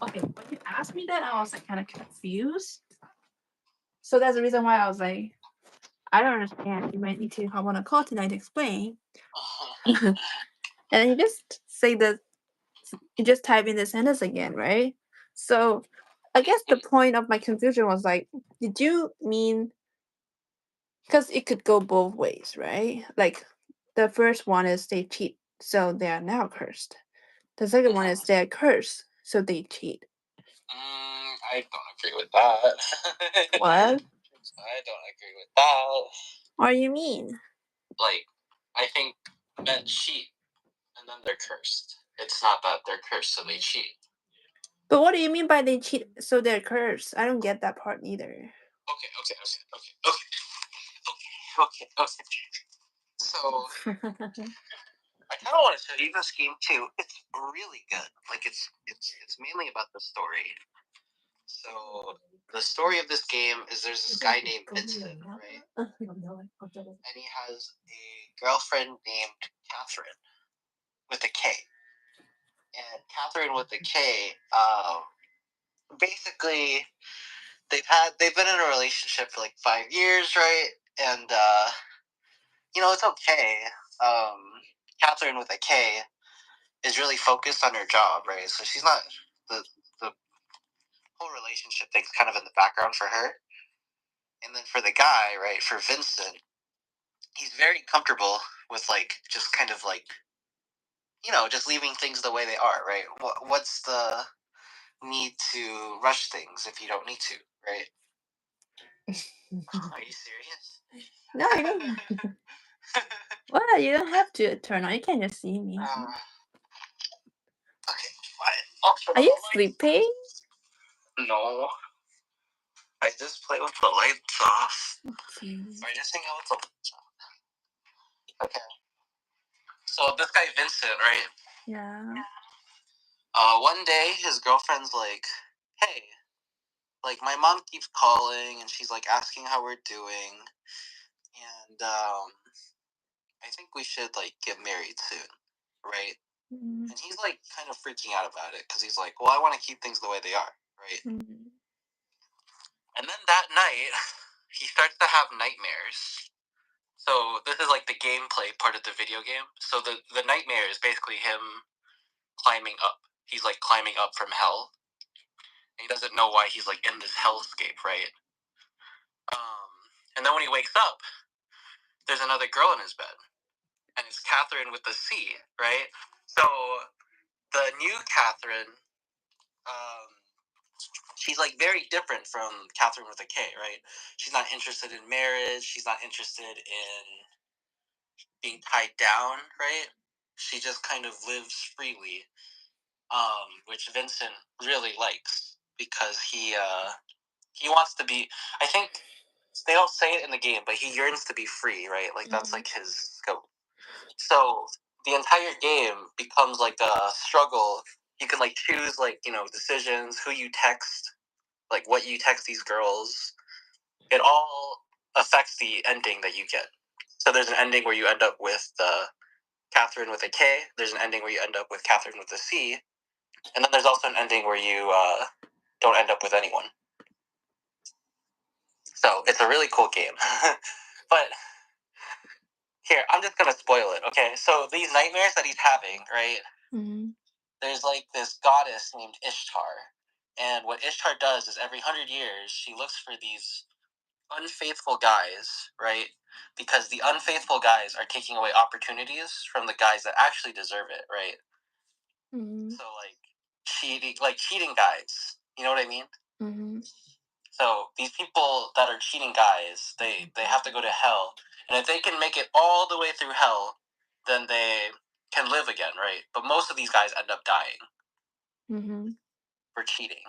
Okay, when you asked me that, I was like kind of confused. So that's the reason why I was like, I don't understand. You might need to hop on a call tonight to explain. And then you just say that you just type in the sentence again, right? So I guess the point of my confusion was like, did you mean because it could go both ways, right? Like the first one is they cheat, so they are now cursed. The second one is they're cursed, so they cheat. I don't agree with that. What? I don't agree with that. What do you mean? Like, I think men cheat and then they're cursed. It's not that they're cursed so they cheat. But what do you mean by they cheat so they're cursed? I don't get that part either. Okay. So I kind of want to show you this game too. It's really good. Like it's mainly about the story. So the story of this game is there's this guy named Vincent, right? And he has a girlfriend named Catherine with a K. And Catherine with a K, basically they've been in a relationship for like 5 years, right? And it's okay. Catherine with a K is really focused on her job, right? So she's not the whole relationship thing's kind of in the background for her. And then for the guy, right, for Vincent, he's very comfortable with like just kind of like just leaving things the way they are, right? What's the need to rush things if you don't need to, right? Are you serious? No, I don't. Well, you don't have to turn on. You can just see me. Okay, fine. Are you sleeping? No. I just play with the lights off. Okay. I just hang out with the lights off. Okay. So this guy Vincent, right? Yeah. One day his girlfriend's like, "Hey, like my mom keeps calling and she's like asking how we're doing, and I think we should like get married soon, right?" Mm-hmm. And he's like kind of freaking out about it because he's like, "Well, I want to keep things the way they are, right?" Mm-hmm. And then that night, he starts to have nightmares. So this is like the gameplay part of the video game. So the nightmare is basically him climbing up. He's like climbing up from hell. And he doesn't know why he's like in this hellscape, right? And then when he wakes up, there's another girl in his bed. And it's Catherine with the C, right? So the new Catherine, she's like very different from Catherine with a K, right? She's not interested in marriage. She's not interested in being tied down, right? She just kind of lives freely, which Vincent really likes because he wants to be. I think they don't say it in the game, but he yearns to be free, right? Like that's like his scope. So the entire game becomes like a struggle. You can like choose like decisions, who you text, like what you text these girls. It all affects the ending that you get. So there's an ending where you end up with Catherine with a K. There's an ending where you end up with Catherine with a C. And then there's also an ending where you don't end up with anyone. So it's a really cool game. But here, I'm just going to spoil it, okay? So these nightmares that he's having, right? Mm-hmm. There's like this goddess named Ishtar. And what Ishtar does is every 100 years, she looks for these unfaithful guys, right? Because the unfaithful guys are taking away opportunities from the guys that actually deserve it, right? Mm-hmm. So cheating guys. You know what I mean? Mm-hmm. So these people that are cheating guys, they have to go to hell, and if they can make it all the way through hell, then they can live again, right? But most of these guys end up dying for cheating,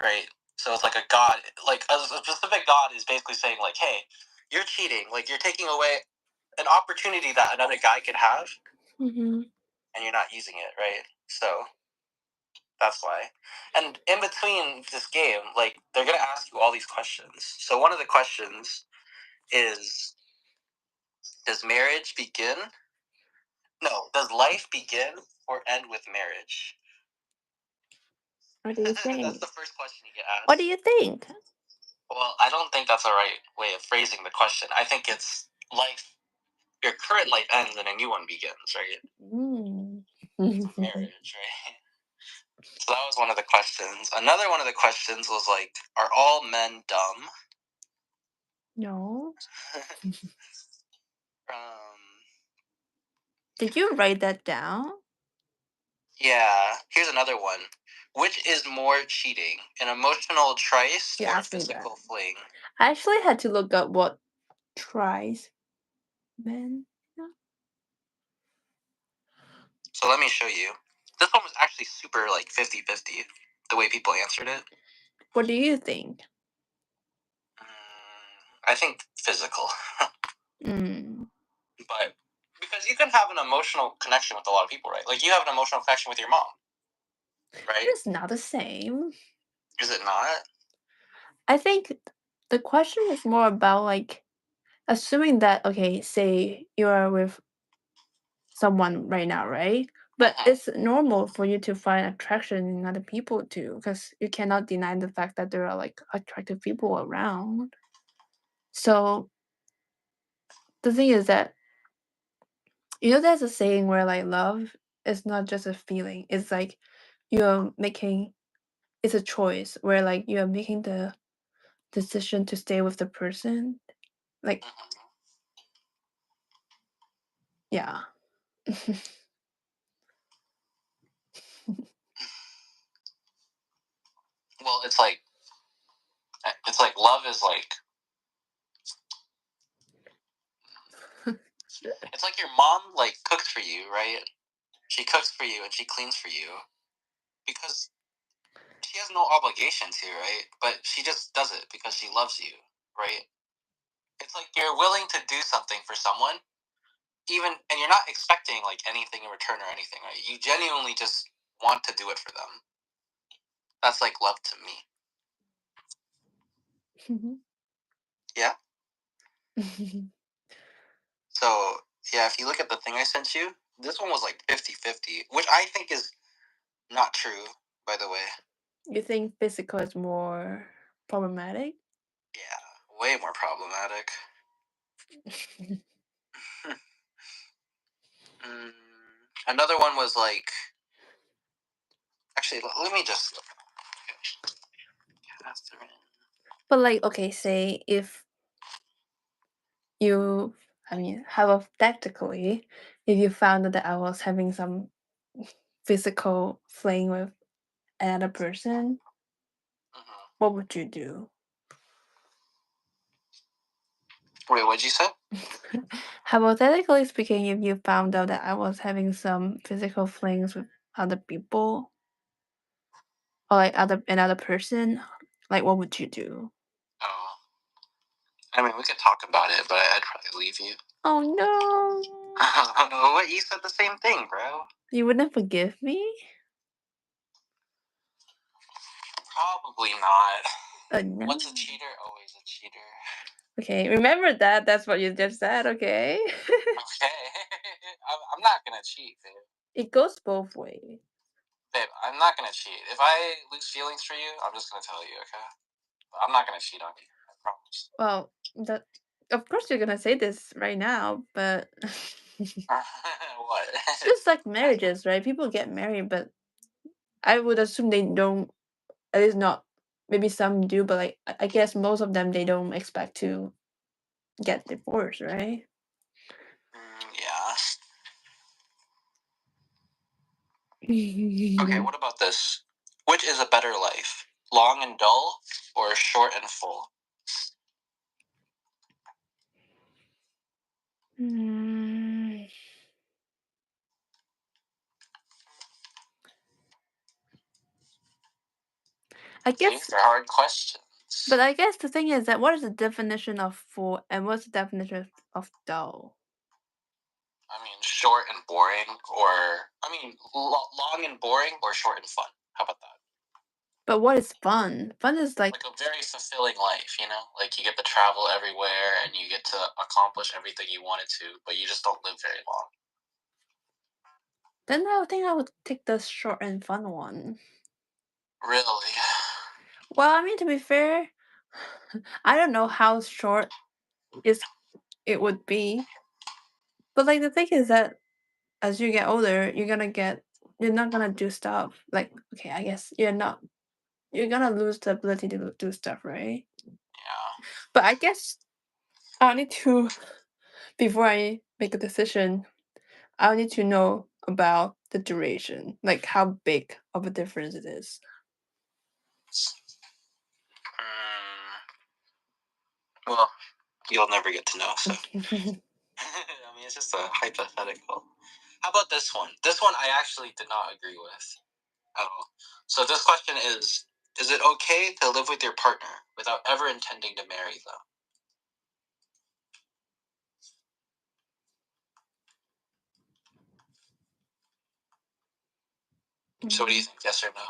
right? So it's like a god, like a specific god is basically saying like, "Hey, you're cheating, like you're taking away an opportunity that another guy could have, and you're not using it, right?" So that's why. And in between this game, like they're gonna ask you all these questions. So one of the questions is, does marriage begin? No, does life begin or end with marriage? What do you That's think? the first question you get asked. What do you think? Well, I don't think that's a right way of phrasing the question. I think it's life. Your current life ends and a new one begins, right? It's marriage, right? So that was one of the questions. Another one of the questions was like, are all men dumb? No. Um, Did you write that down? yeah. Here's another one. Which is more cheating, an emotional trice You or a asked me that. physical fling? I actually had to look up what tries men. So let me show you. This one was actually super like 50-50, the way people answered it. What do you think? I think physical. Mm. But because you can have an emotional connection with a lot of people, right? Like you have an emotional connection with your mom, right? It's not the same. Is it not? I think the question is more about like assuming that okay, say you are with someone right now, right? But it's normal for you to find attraction in other people too, because you cannot deny the fact that there are like attractive people around. So the thing is that there's a saying where like love is not just a feeling. It's like you're making it's a choice where like you're making the decision to stay with the person. Like yeah. Well, it's like love is like it's like your mom like cooks for you, right? She cooks for you and she cleans for you because she has no obligation to, right? But she just does it because she loves you, right? It's like you're willing to do something for someone, even and you're not expecting like anything in return or anything, right? You genuinely just want to do it for them. That's like love to me. Yeah. So yeah, if you look at the thing I sent you, this one was like 50-50, which I think is not true, by the way. You think physical is more problematic? Yeah, way more problematic. Another one was like, actually, let me just. Catherine. But like, okay, say if you, hypothetically, if you found out that I was having some physical fling with another person, what would you do? Wait, what'd you say? Hypothetically speaking, if you found out that I was having some physical flings with other people or like another person, like what would you do? Oh, I mean, we could talk about it, but I'd probably leave you. Oh no! What? You said the same thing, bro. You wouldn't forgive me? Probably not. No. What's a cheater? Always a cheater. Okay, remember that. That's what you just said, okay? Okay. I'm not gonna cheat, babe. It goes both ways. Babe, I'm not gonna cheat. If I lose feelings for you, I'm just gonna tell you, okay? I'm not gonna cheat on you. I promise. Well, of course you're gonna say this right now, but What? just like marriages, right? People get married, but I would assume they don't. At least not. Maybe some do, but like I guess most of them they don't expect to get divorced, right? Yeah. Okay, what about this? Which is a better life? Long and dull or short and full? Mm, I guess, These are hard questions. but I guess the thing is that what is the definition of full and what's the definition of dull? I mean, short and boring, or I mean, long and boring, or short and fun. How about that? But what is fun? Fun is like Like a very fulfilling life, you know? Like you get to travel everywhere and you get to accomplish everything you wanted to, but you just don't live very long. then I would think I would take the short and fun one. Really? Well, I mean, to be fair, I don't know how short it would be, but like the thing is that as you get older, you're not gonna do stuff like okay, I guess you're gonna lose the ability to do stuff, right? Yeah. But I guess I need to before I make a decision, I need to know about the duration, like how big of a difference it is. Well, you'll never get to know, so. I mean, it's just a hypothetical. How about this one? This one I actually did not agree with at all. So this question is it okay to live with your partner without ever intending to marry them? So what do you think, yes or no?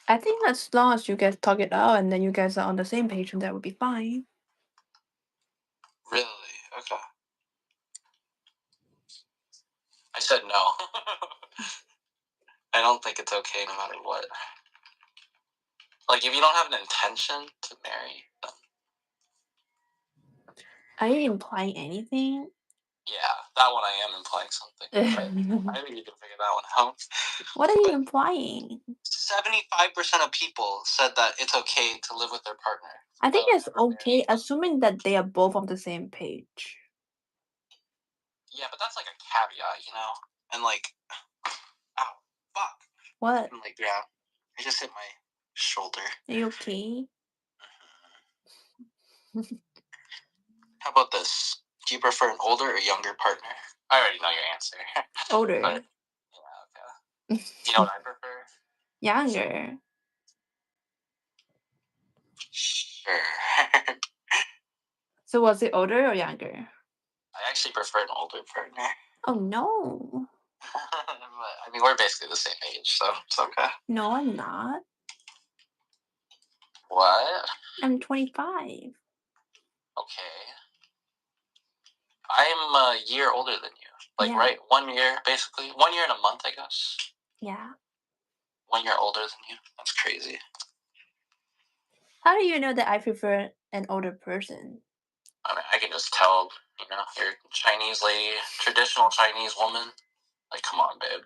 I think as long as you guys talk it out and then you guys are on the same page, and that would be fine. Really? Okay. I said no. I don't think it's okay no matter what. Like, if you don't have an intention to marry them. Are you implying anything? Yeah, that one I am implying something. I think you can figure that one out. What are you implying? 75% of people said that it's okay to live with their partner. I think without it's ever marrying okay, them. assuming that they are both on the same page. Yeah, but that's like a caveat, you know? And like, ow, fuck. What? I'm like, yeah, I just hit my shoulder. Are you okay? How about this? Do you prefer an older or younger partner? I already know your answer. Older. But, yeah, okay. You know what I prefer? Younger. Sure. So was it older or younger? I actually prefer an older partner. Oh no. But, I mean, we're basically the same age, so it's okay. No, I'm not. What? I'm 25. Okay. I'm a year older than you. Like, Yeah. right? 1 year, basically. 1 year and a month, I guess. Yeah. 1 year older than you. That's crazy. How do you know that I prefer an older person? I mean, I can just tell, you know, you're a Chinese lady, traditional Chinese woman. Like, come on, babe.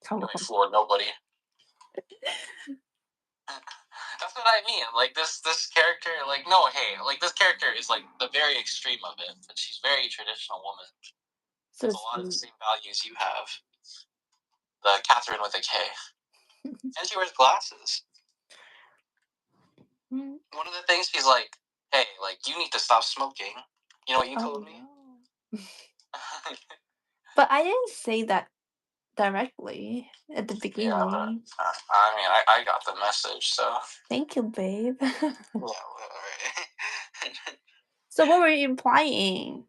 Come You on. ain't fooling nobody. That's what I mean. Like, this character, like, no, hey, like, this character is, like, the very extreme of it. But she's very traditional woman. So Has a lot of the same values you have. The Catherine with a K. And she wears glasses. Mm. One of the things she's like, hey, like, you need to stop smoking. You know what you told me? No. But I didn't say that directly at the beginning. Yeah, but, I mean, I got the message, so. Thank you, babe. Yeah, well, alright. So what were you implying?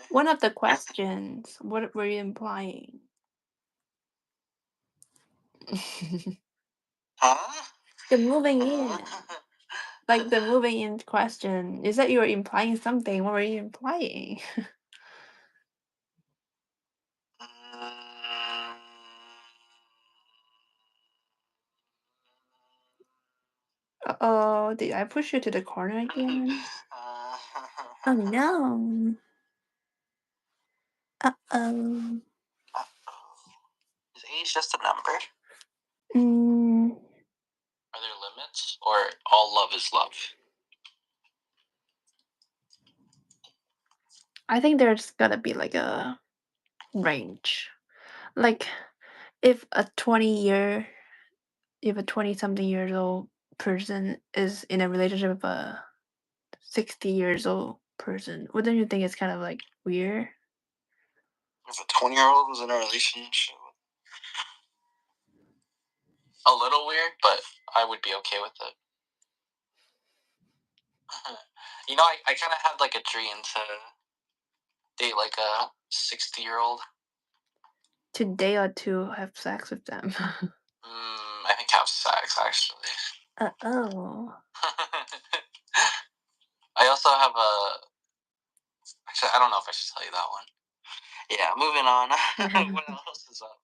One of the questions. What were you implying? Huh? The moving in. Like the moving in question. Is that you were implying something? What were you implying? Uh-oh, did I push you to the corner again? Oh no. Uh-oh. Is age just a number? Mm, Are there limits? Or all love is love? I think there's gotta be like a range. Like if a 20 something years old person is in a relationship with a 60 years old person, wouldn't you think it's kind of like weird? If a 20-year-old was in a relationship, a little weird, but I would be okay with it. You know, I kind of had like a dream to date like a 60-year-old. Today or to have sex with them. I think have sex, actually. Uh-oh. I also have a. Actually, I don't know if I should tell you that one. Yeah, moving on. What else is up?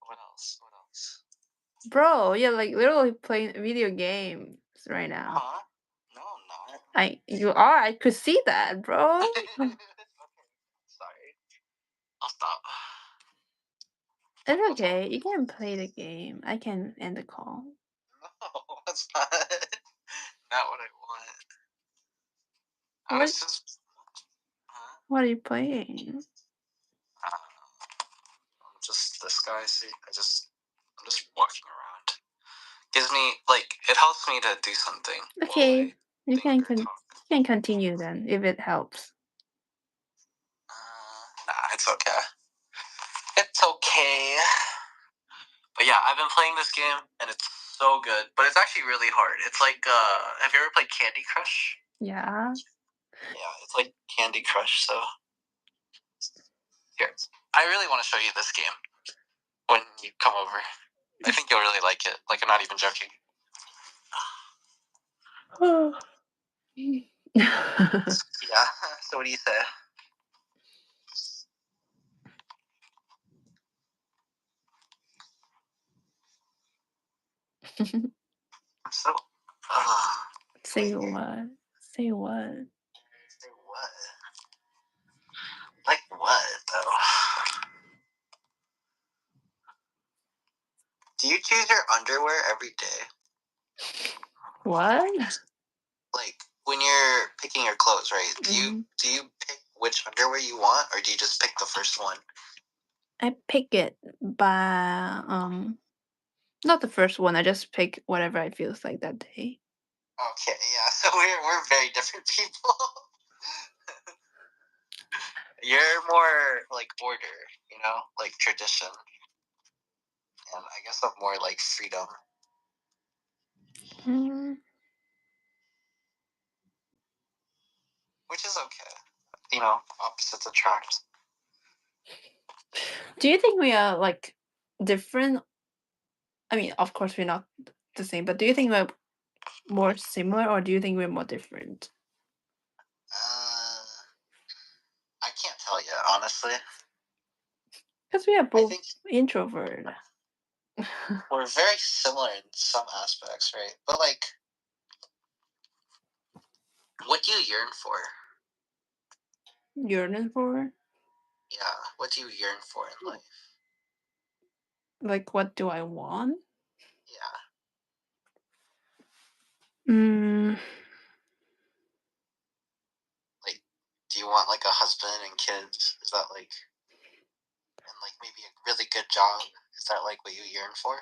What else? Bro, you're like literally playing video games right now. Huh? No, I'm not. You are. I could see that, bro. Okay, sorry. I'll stop. It's okay. You can play the game. I can end the call. No, that's not what I want. I What? was just, huh? What are you playing? I don't know. I'm just this guy. See, I'm just walking around. Gives me it helps me to do something. Okay, you think can or talk. you can continue then if it helps. Nah, it's okay. It's okay. But yeah, I've been playing this game and it's so good. But it's actually really hard. It's like, have you ever played Candy Crush? Yeah. Yeah, it's like Candy Crush. So here, I really want to show you this game when you come over. I think you'll really like it. Like, I'm not even joking. Yeah. So what do you say? So, Say what? Say what? Say what? Like what though? Do you choose your underwear every day? What? Like when you're picking your clothes, right? Do you pick which underwear you want, or do you just pick the first one? I pick it by not the first one. I just pick whatever I feels like that day. Okay, yeah. So we're very different people. You're more like order, like tradition, and I guess I'm more like freedom. Which is okay. Opposites attract. Do you think we are like different? I mean, of course we're not the same, but do you think we're more similar or do you think we're more different? I can't tell you, honestly. Because we are both introvert. We're very similar in some aspects, right? But like, what do you yearn for? Yearning for? Yeah, what do you yearn for in life? Like, what do I want? Yeah. Like, do you want like a husband and kids? Is that like, and like maybe a really good job? Is that like what you yearn for?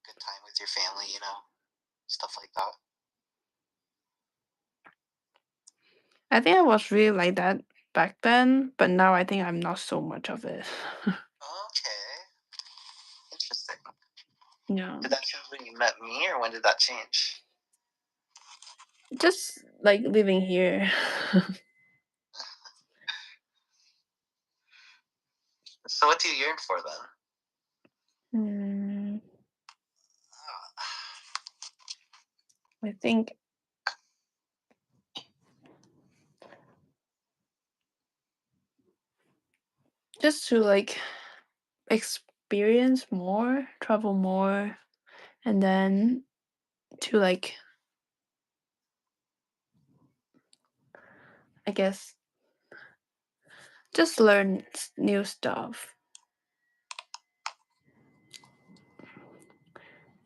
Good time with your family, stuff like that. I think I was really like that back then, but now I think I'm not so much of it. Okay. Interesting. Yeah. Did that change when you met me, or when did that change? Just like living here. So what do you yearn for then? I think just to like experience more, travel more, and then to like, I guess, just learn new stuff.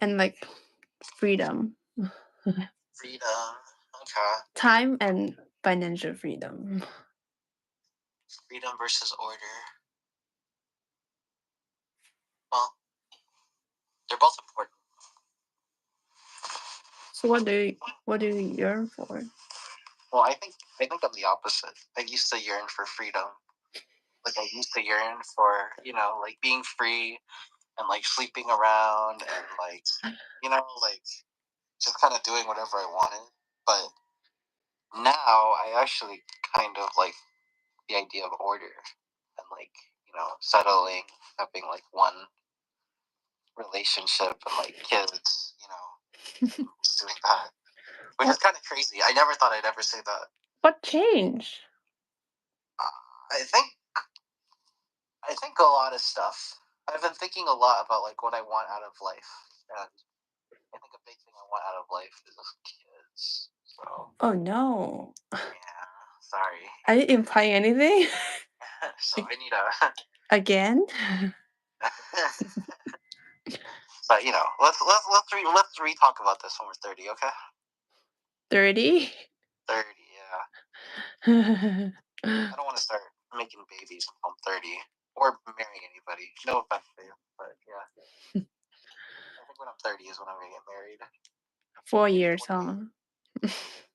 And like freedom. Freedom. Okay. Time and financial freedom. Freedom versus order. Well, they're both important. So what do you yearn for? Well, I think I'm the opposite. I used to yearn for freedom. Like I used to yearn for, like being free and like sleeping around and like, like just kind of doing whatever I wanted. But now I actually kind of like the idea of order and like, settling, having like one relationship and like kids, just doing that. Which is kind of crazy. I never thought I'd ever say that. What changed? I think a lot of stuff. I've been thinking a lot about like what I want out of life, and I think a big thing I want out of life is kids. So Oh no. yeah, sorry. Are you implying anything? So I need a. Again? But let's re-talk about this when we're 30, okay? 30? 30, yeah. I don't want to start making babies until I'm 30 or marrying anybody. No offense to you, but yeah. I think when I'm 30 is when I'm gonna get married. 4 Maybe years, 28. huh?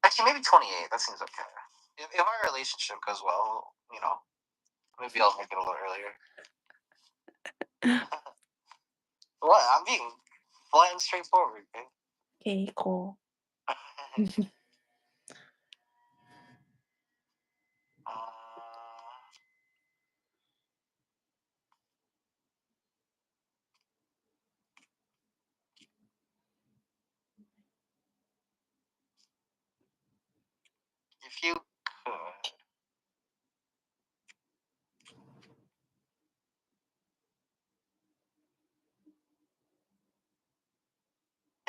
Actually, maybe 28. That seems okay. If our relationship goes well, maybe I'll make it a little earlier. What? I'm being blunt and straightforward, babe. Okay, cool. If you could,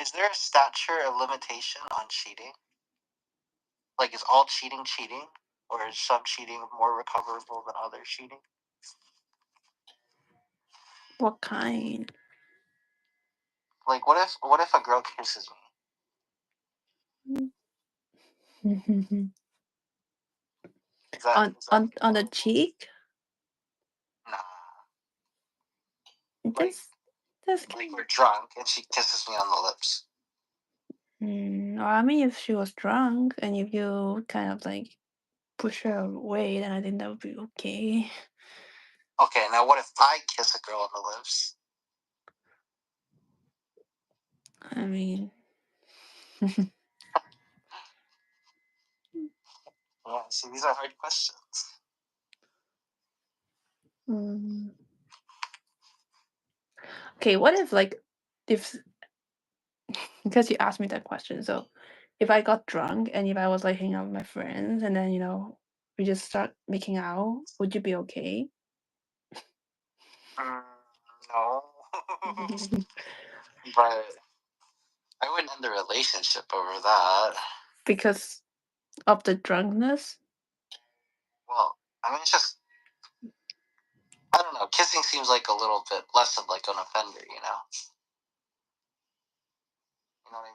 is there a stature or limitation on cheating? Like, is all cheating cheating? Or is some cheating more recoverable than other cheating? What kind? Like, what if a girl kisses me? Is that on the cheek? Nah. That's Like we're drunk and she kisses me on the lips. Well, I mean, if she was drunk and if you kind of like push her away, then I think that would be okay. Okay, now what if I kiss a girl on the lips? I mean, Yeah, see, these are hard questions. Okay, what if because you asked me that question, so if I got drunk and if I was like hanging out with my friends and then we just start making out, would you be okay? No. But I wouldn't end the relationship over that. Because of the drunkenness? Well, I mean, it's just, I don't know, kissing seems like a little bit less of like an offender, You know what I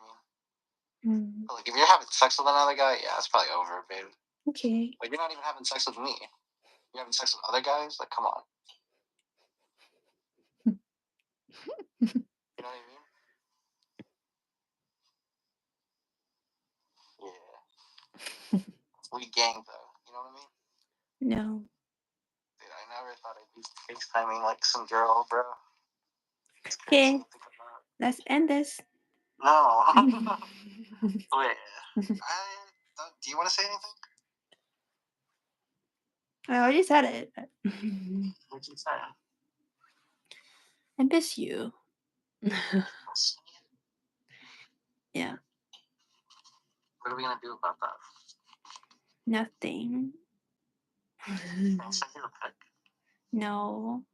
mean? Like, if you're having sex with another guy, yeah, it's probably over, babe. Okay. Like, you're not even having sex with me. You're having sex with other guys? Like, come on. You know what I mean? Yeah. We gang, though. You know what I mean? No. Dude, I never thought I'd be FaceTiming, like, some girl, bro. Okay. Let's end this. No. Wait. Do you want to say anything? I already said it. What'd you say? I miss you. Yeah. What are we gonna do about that? Nothing. I'll send you a pic. No.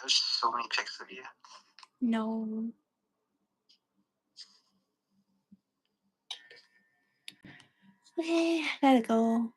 There's so many pics of you. No. Okay, gotta go.